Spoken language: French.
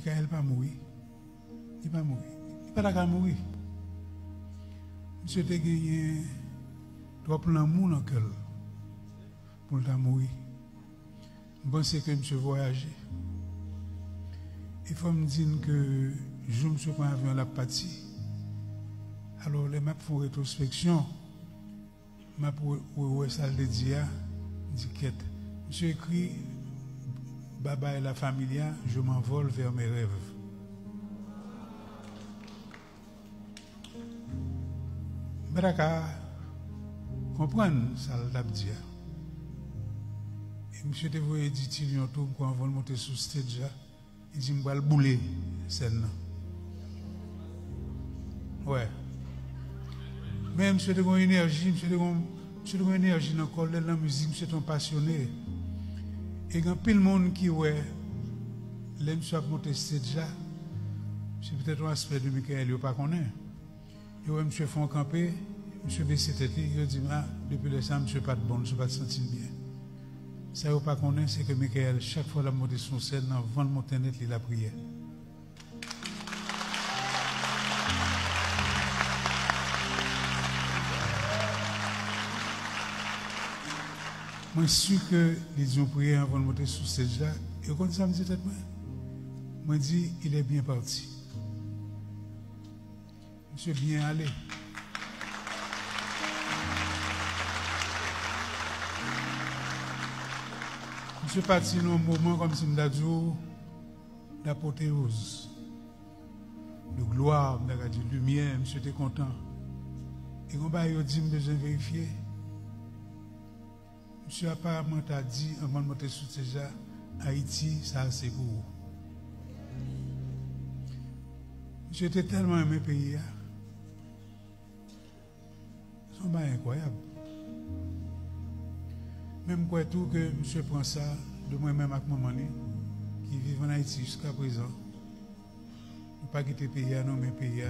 Michael pas mourir. Il pas mourir. Il pas d'accord mourir. Monsieur a gagné trop l'amour dans le cœur pour le mourir. Je pense que monsieur voyager. Il faut me dire que je me suis pas avion la partie. Alors les maps font rétrospection. Ma pour ça le dit quête. Monsieur écrit Baba et la familia, je m'envole vers mes rêves. Baraka comprendre ça l'a dit. Et monsieur te voyait dit Tilion tout quand on va monter sur stage là, il dit m'va le bouler scène. Ouais. Mais monsieur te gon énergie, monsieur te gon énergie dans corps la musique, monsieur ton passionné. Et quand pile monde qui ouais les monsieur a monté stage là, c'est peut-être un aspect de Michael yo pas connaît. Et ouais, monsieur font camper, monsieur baissé tête, il dit depuis le sang, monsieur pas de bon, monsieur pas de sentir bien. Ça vous pas connaître, c'est que Michael, chaque fois la monter son scène, avant de monter net, il a prié. Moi, je suis que les ont prié avant de monter sur cette là, et quand ça me dit tête, moi, je dis, il est bien parti. Monsieur bien allé. Monsieur parti dans un moment comme si je dit d'apothéose, de gloire, de lumière, monsieur était content. Et quand il dit, je besoin vérifier. Monsieur apparemment a dit, avant de monter sur ces gens, Haïti, ça c'est pour vous. Monsieur était tellement aimé pays. C'est incroyable. Même quoi tout que monsieur prend ça de moi-même avec maman qui vit en Haïti jusqu'à présent. Ne pas quitter le pays, non, mais le pays.